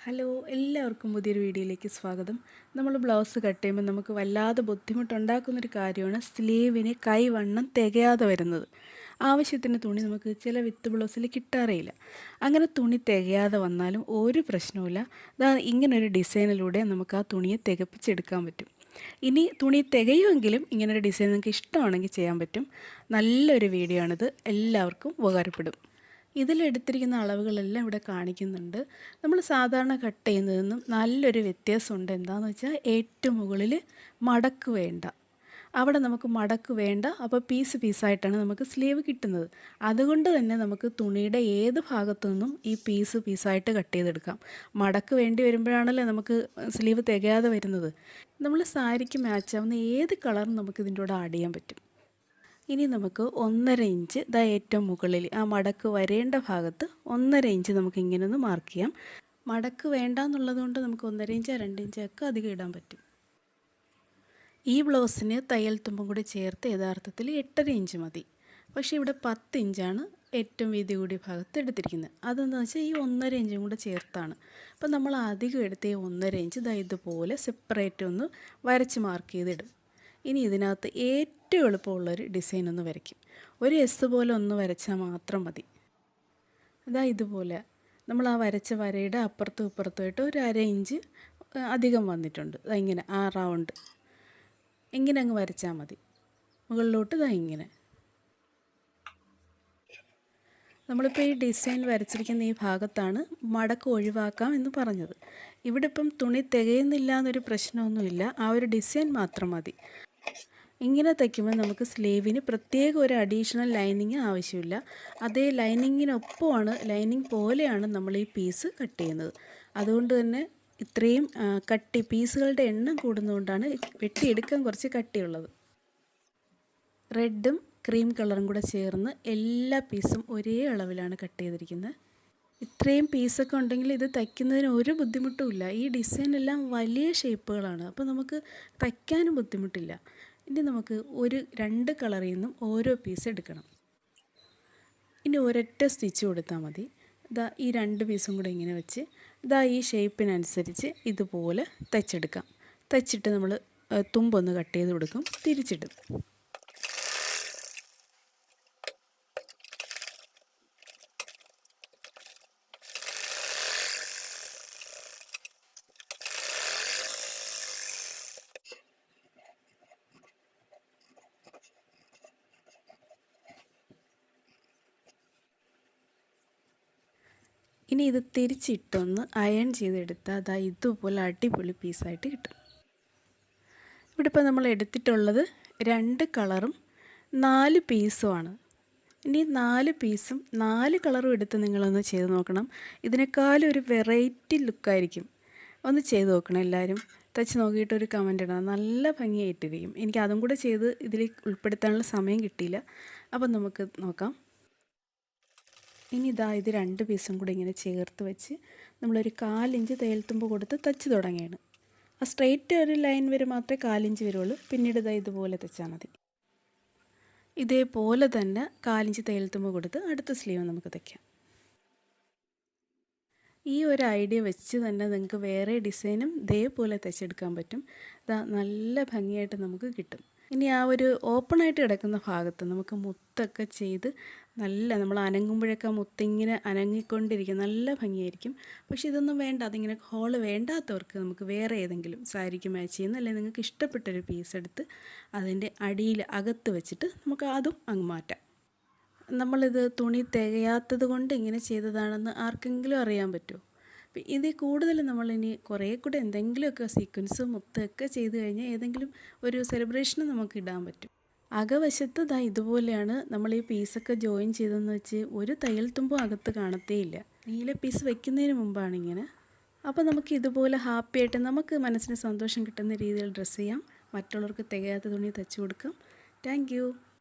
Hello, എല്ലാവർക്കും പുതിയൊരു വീഡിയോയിലേക്ക് സ്വാഗതം. നമ്മൾ ബ്ലൗസ് കട്ട് ചെയ്യുമ്പോൾ നമുക്ക് വല്ലാതെ ബുദ്ധിമുട്ടുണ്ടാക്കുന്നൊരു കാര്യമാണ് സ്ലീവിന് കൈവണ്ണം തികയാതെ വരുന്നത്. ആവശ്യത്തിന് തുണി നമുക്ക് ചില വിത്ത് ബ്ലൗസിൽ കിട്ടാറേയില്ല. അങ്ങനെ തുണി തികയാതെ വന്നാലും ഒരു പ്രശ്നവുമില്ല. ഇങ്ങനൊരു ഡിസൈനിലൂടെ നമുക്ക് ആ തുണിയെ തികപ്പിച്ചെടുക്കാൻ പറ്റും. ഇനി തുണി തികയുമെങ്കിലും ഇങ്ങനൊരു ഡിസൈൻ നിങ്ങൾക്ക് ഇഷ്ടമാണെങ്കിൽ ചെയ്യാൻ പറ്റും. നല്ലൊരു വീഡിയോ ആണിത്, എല്ലാവർക്കും ഉപകാരപ്പെടും. ഇതിലെടുത്തിരിക്കുന്ന അളവുകളെല്ലാം ഇവിടെ കാണിക്കുന്നുണ്ട്. നമ്മൾ സാധാരണ കട്ട് ചെയ്യുന്നതിനും നല്ലൊരു വ്യത്യാസമുണ്ട്. എന്താണെന്ന് വെച്ചാൽ ഏറ്റവും മുകളിൽ മടക്ക് വേണ്ട, അവിടെ നമുക്ക് മടക്ക് വേണ്ട. അപ്പോൾ പീസ് പീസായിട്ടാണ് നമുക്ക് സ്ലീവ് കിട്ടുന്നത്. അതുകൊണ്ട് തന്നെ നമുക്ക് തുണിയുടെ ഏത് ഭാഗത്തു നിന്നും ഈ പീസ് പീസായിട്ട് കട്ട് ചെയ്തെടുക്കാം. മടക്ക് വേണ്ടി വരുമ്പോഴാണല്ലോ നമുക്ക് സ്ലീവ് തികയാതെ വരുന്നത്. നമ്മൾ സാരിക്ക് മാച്ചാവുന്ന ഏത് കളറും നമുക്ക് ഇതിൻ്റെ കൂടെ ആഡ് ചെയ്യാൻ പറ്റും. ഇനി നമുക്ക് 1.5 ഇഞ്ച് ഏറ്റവും മുകളിൽ ആ മടക്ക് വരേണ്ട ഭാഗത്ത് 1.5 ഇഞ്ച് നമുക്ക് ഇങ്ങനെ ഒന്ന് മാർക്ക് ചെയ്യാം. മടക്ക് വേണ്ട എന്നുള്ളത് കൊണ്ട് നമുക്ക് 1.5 ഇഞ്ചോ 2 ഇഞ്ചോ ഒക്കെ അധികം ഇടാൻ പറ്റും. ഈ ബ്ലൗസിന് തയ്യൽ തുമ്പും കൂടി ചേർത്ത് യഥാർത്ഥത്തിൽ 8.5 ഇഞ്ച് മതി. പക്ഷേ ഇവിടെ 10 ഇഞ്ചാണ് ഏറ്റവും വീതി കൂടിയ ഭാഗത്ത് എടുത്തിരിക്കുന്നത്. അതെന്താണെന്ന് വെച്ചാൽ ഈ 1.5 ഇഞ്ചും കൂടെ ചേർത്താണ്. അപ്പോൾ നമ്മൾ അധികം എടുത്ത ഈ 1.5 ഇഞ്ച് ഇതുപോലെ സെപ്പറേറ്റ് ഒന്ന് വരച്ച് മാർക്ക് ചെയ്തിടും. ഇനി ഇതിനകത്ത് ഏറ്റവും എളുപ്പമുള്ളൊരു ഡിസൈൻ ഒന്ന് വരയ്ക്കും. ഒരു എസ് പോലെ ഒന്ന് വരച്ചാൽ മാത്രം മതി. ഇതുപോലെ നമ്മൾ ആ വരച്ച വരയുടെ അപ്പുറത്തും ഇപ്പുറത്തുമായിട്ട് ഒരു 1/2 ഇഞ്ച് അധികം വന്നിട്ടുണ്ട്. ഇങ്ങനെ ആ റൗണ്ട് ഇങ്ങനെ അങ്ങ് വരച്ചാൽ മതി. മുകളിലോട്ട് ഇങ്ങനെ നമ്മളിപ്പോൾ ഈ ഡിസൈൻ വരച്ചിരിക്കുന്ന ഈ ഭാഗത്താണ് മടക്ക് ഒഴിവാക്കാം എന്ന് പറഞ്ഞത്. ഇവിടെ ഇപ്പം തുണി തികയുന്നില്ല എന്നൊരു പ്രശ്നമൊന്നുമില്ല, ആ ഒരു ഡിസൈൻ മാത്രം മതി. ഇങ്ങനെ തയ്ക്കുമ്പോൾ നമുക്ക് സ്ലീവിന് പ്രത്യേക ഒരു അഡീഷണൽ ലൈനിങ് ആവശ്യമില്ല. അതേ ലൈനിങ്ങിനൊപ്പമാണ്, ലൈനിങ് പോലെയാണ് നമ്മൾ ഈ പീസ് കട്ട് ചെയ്യുന്നത്. അതുകൊണ്ട് തന്നെ ഇത്രയും പീസുകളുടെ എണ്ണം കൂടുന്നതുകൊണ്ടാണ് വെട്ടിയെടുക്കാൻ കുറച്ച് കട്ടിയുള്ളത്. റെഡും ക്രീം കളറും കൂടെ ചേർന്ന് എല്ലാ പീസും ഒരേ അളവിലാണ് കട്ട് ചെയ്തിരിക്കുന്നത്. ഇത്രയും പീസൊക്കെ ഉണ്ടെങ്കിൽ ഇത് തയ്ക്കുന്നതിന് ഒരു ബുദ്ധിമുട്ടുമില്ല. ഈ ഡിസൈനെല്ലാം വലിയ ഷേപ്പുകളാണ്, അപ്പോൾ നമുക്ക് തയ്ക്കാനും ബുദ്ധിമുട്ടില്ല. ഇനി നമുക്ക് 2 കളറിൽ നിന്നും ഓരോ പീസ് എടുക്കണം. ഇനി ഒരൊറ്റ സ്റ്റിച്ച് കൊടുത്താൽ മതി. ഈ 2 പീസും കൂടെ ഇങ്ങനെ വെച്ച് ഈ ഷേപ്പിനനുസരിച്ച് ഇതുപോലെ തയ്ച്ചെടുക്കാം. തയ്ച്ചിട്ട് നമ്മൾ തുമ്പൊന്ന് കട്ട് ചെയ്ത് കൊടുക്കും, തിരിച്ചിടും. ഇനി ഇത് തിരിച്ചിട്ടൊന്ന് അയൺ ചെയ്തെടുത്താൽ ഇതുപോലെ അടിപൊളി പീസായിട്ട് കിട്ടും. ഇവിടെ ഇപ്പോൾ നമ്മൾ എടുത്തിട്ടുള്ളത് 2 കളറും 4 പീസുമാണ്. ഇനി 4 പീസും 4 കളറും എടുത്ത് നിങ്ങളൊന്ന് ചെയ്ത് നോക്കണം. ഇതിനേക്കാളും ഒരു വെറൈറ്റി ലുക്കായിരിക്കും. ഒന്ന് ചെയ്ത് നോക്കണം എല്ലാവരും. തയ്ച്ച് നോക്കിയിട്ടൊരു കമൻ്റ് ഇടണം. നല്ല ഭംഗിയായിട്ടിരിക്കും. എനിക്ക് അതും കൂടെ ചെയ്ത് ഇതിൽ ഉൾപ്പെടുത്താനുള്ള സമയം കിട്ടിയില്ല. അപ്പം നമുക്ക് നോക്കാം. ഇനി ഇത് 2 പീസും കൂടി ഇങ്ങനെ ചേർത്ത് വെച്ച് നമ്മളൊരു 1/4 ഇഞ്ച് തയ്യൽ തുമ്പ് കൊടുത്ത് തയ്ച്ച് തുടങ്ങിയാണ്. ആ സ്ട്രെയിറ്റ് ഒരു ലൈൻ വരെ മാത്രമേ 1/4 ഇഞ്ച് വരുള്ളൂ. പിന്നീട് ഇതുപോലെ തയ്ച്ചാൽ മതി. ഇതേപോലെ തന്നെ 1/4 ഇഞ്ച് തയ്യൽ തുമ്പ് കൊടുത്ത് അടുത്ത സ്ലീവ് നമുക്ക് തയ്ക്കാം. ഈ ഒരു ഐഡിയ വെച്ച് തന്നെ നിങ്ങൾക്ക് വേറെ ഡിസൈനും ഇതേപോലെ തയ്ച്ചെടുക്കാൻ പറ്റും. നല്ല ഭംഗിയായിട്ട് നമുക്ക് കിട്ടും. ഇനി ആ ഒരു ഓപ്പണായിട്ട് കിടക്കുന്ന ഭാഗത്ത് നമുക്ക് മുത്തൊക്കെ ചെയ്ത് നമ്മൾ അനങ്ങുമ്പോഴൊക്കെ മുത്തിങ്ങനെ അനങ്ങിക്കൊണ്ടിരിക്കും, നല്ല ഭംഗിയായിരിക്കും. പക്ഷേ ഇതൊന്നും വേണ്ട, അതിങ്ങനെ ഹോള് വേണ്ടാത്തവർക്ക് നമുക്ക് വേറെ ഏതെങ്കിലും സാരിക്ക് മാച്ച് ചെയ്യുന്ന അല്ലെങ്കിൽ നിങ്ങൾക്ക് ഇഷ്ടപ്പെട്ടൊരു പീസ് എടുത്ത് അതിൻ്റെ അടിയിൽ അകത്ത് വെച്ചിട്ട് നമുക്ക് അതും അങ്ങ് മാറ്റാം. നമ്മളിത് തുണി തികയാത്തത് കൊണ്ട് ഇങ്ങനെ ചെയ്തതാണെന്ന് ആർക്കെങ്കിലും അറിയാൻ പറ്റുമോ? ഇതിൽ കൂടുതൽ നമ്മളിനി കുറേ കൂടെ എന്തെങ്കിലുമൊക്കെ സീക്വൻസ് മുത്തൊക്കെ ചെയ്ത് കഴിഞ്ഞാൽ ഏതെങ്കിലും ഒരു സെലിബ്രേഷന് നമുക്ക് ഇടാൻ പറ്റും. അകവശത്ത് ഇതുപോലെയാണ് നമ്മൾ ഈ പീസൊക്കെ ജോയിൻ ചെയ്തെന്ന് വെച്ച് ഒരു തയ്യൽ തുമ്പും അകത്ത് കാണത്തേയില്ല. നീല പീസ് വെക്കുന്നതിന് മുമ്പാണ് ഇങ്ങനെ. അപ്പോൾ നമുക്ക് ഇതുപോലെ ഹാപ്പിയായിട്ട് നമുക്ക് മനസ്സിന് സന്തോഷം കിട്ടുന്ന രീതിയിൽ ഡ്രസ്സ് ചെയ്യാം. മറ്റുള്ളവർക്ക് തികയാത്ത തുണി തയ്ച്ചു കൊടുക്കാം. Thank you.